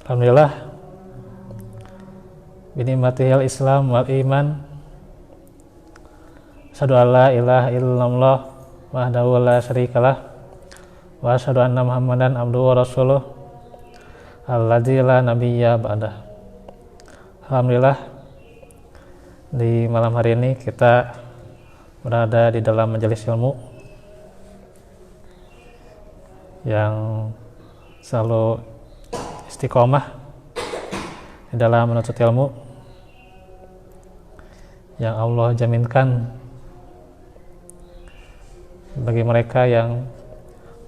Alhamdulillah binikmatihil Islam wal iman. Asyhadu an la ilaha illallah wahdahu la syarikalah wa asyhadu anna Muhammadan abduhu wa rasuluh alladzi la nabiyya ba'dah. Alhamdulillah di malam hari ini kita berada di dalam majelis ilmu yang selalu istiqomah di dalam menuntut ilmu, yang Allah jaminkan bagi mereka yang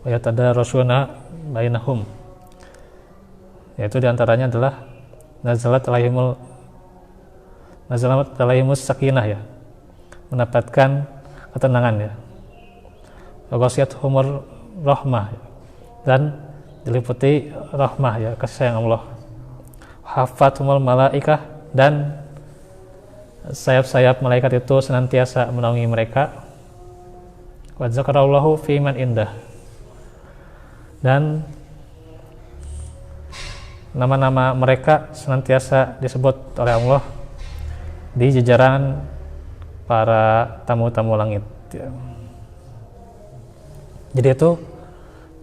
yatadarasuna bainahum, yaitu diantaranya adalah nazalat alaihimus sakinah, ya, mendapatkan ketenangan, ya, wa ghashiyatuhumur rahmah, ya, dan diliputi rahmah, ya, kasih sayang Allah. Hafathumul malaikah, dan sayap-sayap malaikat itu senantiasa menaungi mereka. Wa dzakarallahu fi man indah, dan nama-nama mereka senantiasa disebut oleh Allah di jajaran para tamu-tamu langit, ya. Jadi itu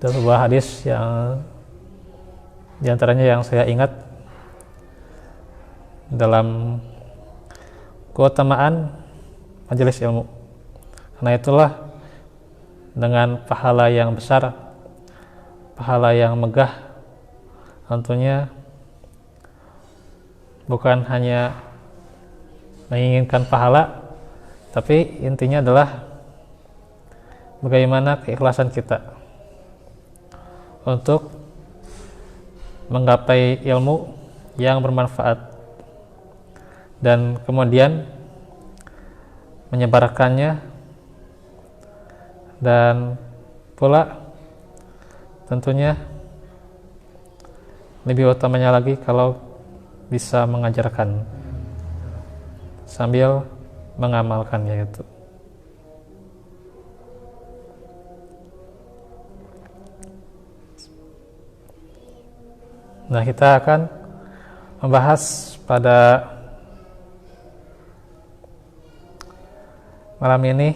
sebuah hadis yang diantaranya yang saya ingat dalam keutamaan majelis ilmu. Karena itulah dengan pahala yang besar, pahala yang megah, tentunya bukan hanya menginginkan pahala, tapi intinya adalah bagaimana keikhlasan kita untuk menggapai ilmu yang bermanfaat dan kemudian menyebarkannya, dan pula tentunya lebih utamanya lagi kalau bisa mengajarkan sambil mengamalkannya itu. Nah, kita akan membahas pada malam ini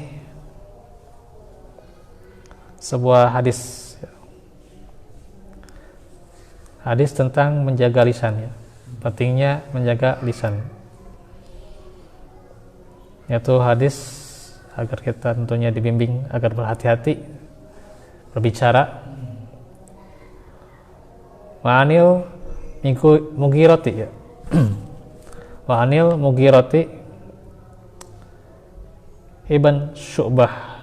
sebuah hadis tentang menjaga lisan, ya. Pentingnya menjaga lisan, yaitu hadis agar kita tentunya dibimbing agar berhati-hati berbicara. Wa'anil Mughirati, ya. Wa'anil Mughirati Ibn Syu'bah,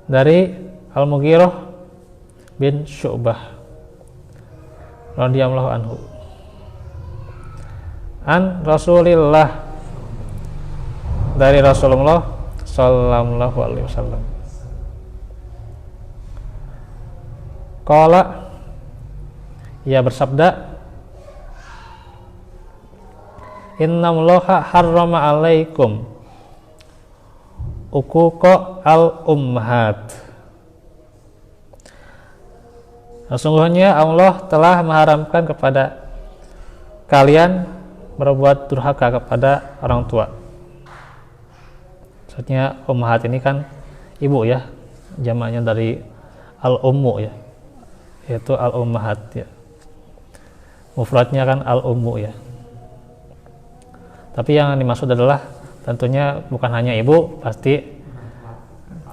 dari Al-Mughirah bin Syu'bah radhiyallahu anhu, an Rasulillah, dari Rasulullah sallallahu alaihi wasallam. Qala, ia bersabda, innallaha harrama alaikum uquqa al-ummahat. Sesungguhnya Allah telah mengharamkan kepada kalian berbuat durhaka kepada orang tua. Maksudnya ummahat ini kan ibu, ya, jamaknya dari al-ummu, ya, yaitu al-ummahat, ya. Mufradnya kan al-ummu, ya. Tapi yang dimaksud adalah tentunya bukan hanya ibu, pasti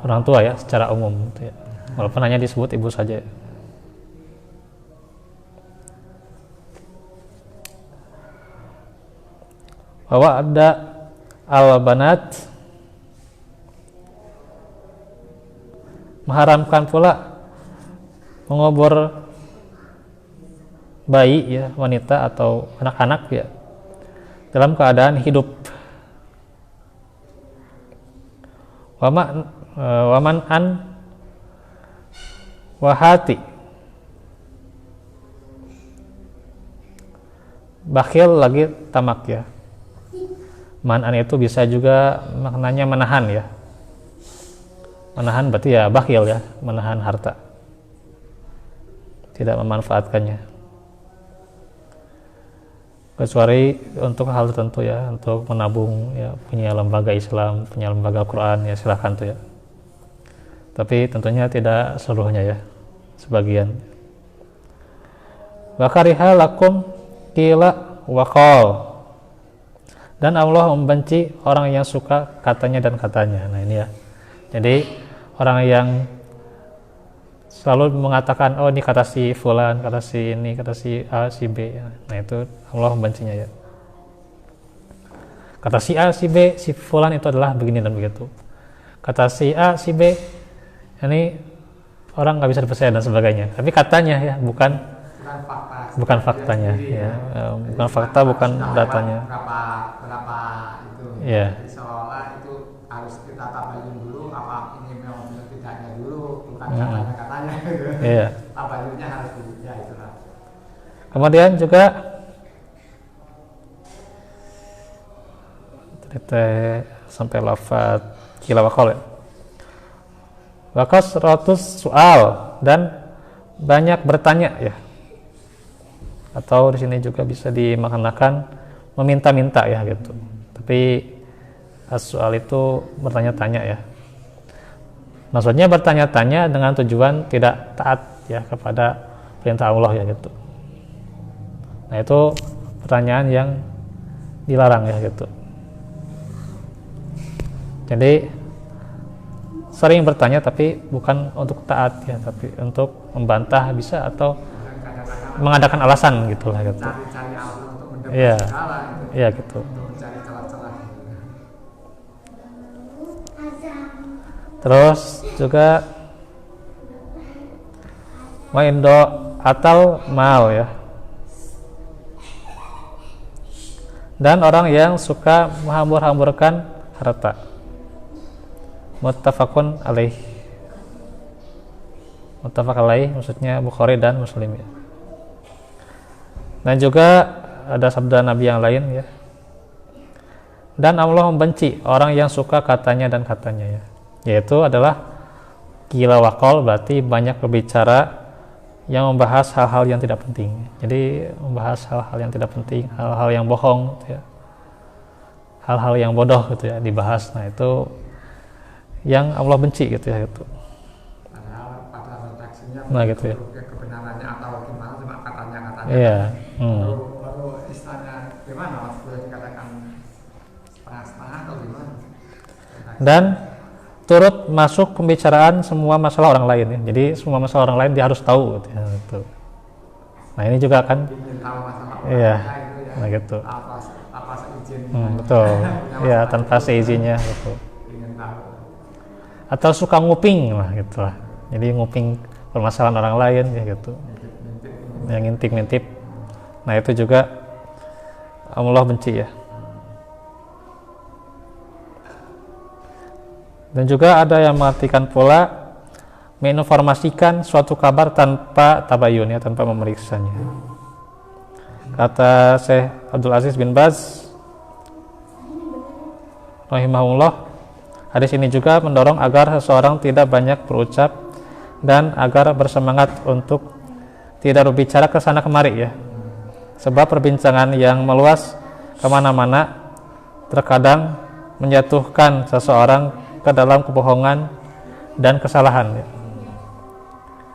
orang tua, ya, secara umum, ya. Walaupun hanya disebut ibu saja. Bahwa ada al-banat, mengharamkan pula mengubur bayi, ya, wanita atau anak-anak, ya, dalam keadaan hidup. Waman an wahati, bakhil lagi tamak, ya. Man'an itu bisa juga maknanya menahan, ya. Menahan berarti ya bakhil, ya, menahan harta. tidak memanfaatkannya, kecuali untuk hal tertentu ya, untuk menabung ya, punya lembaga Islam, punya lembaga Quran ya silahkan tuh ya, tapi tentunya tidak seluruhnya ya, sebagian. Wa kariha lakum qila wa qal, dan Allah membenci orang yang suka katanya dan katanya. Nah ini ya, jadi orang yang selalu mengatakan oh ini kata si fulan, kata si ini, kata si A, si B, nah itu Allah membencinya ya. Kata si A, si B, si fulan itu adalah begini dan begitu, kata si A, si B ini orang nggak bisa dipercaya dan sebagainya, tapi katanya ya, bukan faktanya ya, bukan fakta, bukan datanya. Berapa itu ya. Seolah itu harus kita tabayun dulu apa ini memang benar tidaknya dulu, bukan katanya gitu. Iya. Tabayunnya harus dulu ya, itulah. Kemudian juga sampai lafaz qila wa qal ya. Wa kasratus soal, dan banyak bertanya ya, atau di sini juga bisa dimaknakan meminta-minta ya gitu, tapi as-soal itu bertanya-tanya ya, maksudnya bertanya-tanya dengan tujuan tidak taat ya kepada perintah Allah ya gitu. Nah itu pertanyaan yang dilarang ya gitu. Jadi sering bertanya tapi bukan untuk taat ya, tapi untuk membantah bisa, atau mengadakan alasan gitulah gitu. Cari-cari alasan untuk mendebat Iya. segala gitu. Iya gitu. Untuk mencari celah-celah. Terus juga maindo atau mal ya. Dan orang yang suka menghambur-hamburkan harta. Muttafaqun alaih. Muttafaq alaih maksudnya Bukhari dan Muslim ya. Dan juga ada sabda Nabi yang lain ya. Dan Allah membenci orang yang suka katanya dan katanya ya. Yaitu adalah qila wa qal, berarti banyak berbicara yang membahas hal-hal yang tidak penting. Jadi membahas hal-hal yang tidak penting, hal-hal yang bohong gitu ya. Hal-hal yang bodoh gitu ya dibahas. Nah itu yang Allah benci gitu ya itu. Padahal pada redaksinya Nah gitu ya. kebenarannya atau gimana cuma katanya-katanya. Iya. Baru istilahnya gimana Mas? Boleh dikatakan setengah-setengah atau gimana? Dan turut masuk pembicaraan semua masalah orang lain ya. Jadi semua masalah orang lain dia harus tahu gitu ya, gitu. Nah ini juga akan Ingin tahu masalah orang iya. itu ya. Nah gitu. Apa seizin? Betul. Iya, tanpa seizinnya gitu. Ingin tahu. Atau suka nguping lah gitu lah. Jadi nguping permasalahan orang lain ya gitu. Yang ngintip-ngintip. Nah itu juga Allah benci ya. Dan juga ada yang mengartikan pula menginformasikan suatu kabar tanpa tabayun ya, tanpa memeriksanya. Kata Syekh Abdul Aziz bin Baz rahimahullah, hadis ini juga mendorong agar seseorang tidak banyak berucap dan agar bersemangat untuk tidak berbicara ke sana kemari ya. Sebab perbincangan yang meluas kemana-mana terkadang menjatuhkan seseorang ke dalam kebohongan dan kesalahan ya.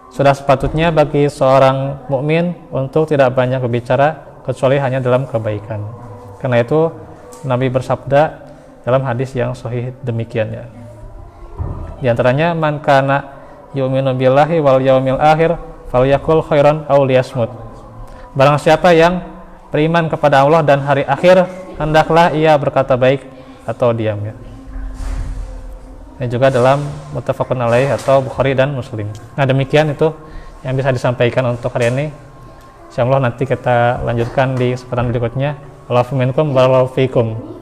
Sudah sepatutnya bagi seorang mukmin untuk tidak banyak berbicara kecuali hanya dalam kebaikan. Karena itu Nabi bersabda dalam hadis yang sahih demikian ya. Di antaranya man kana yu'minu billahi wal yaumil akhir falyakul khairan aw liyasmut. Barang siapa yang beriman kepada Allah dan hari akhir, hendaklah ia berkata baik atau diam ya. Ini juga dalam muttafaqun alaih atau Bukhari dan Muslim. Nah demikian itu yang bisa disampaikan untuk hari ini. Insyaallah nanti kita lanjutkan di kesempatan berikutnya. Wa'alaikum warahmatullahi wabarakatuh.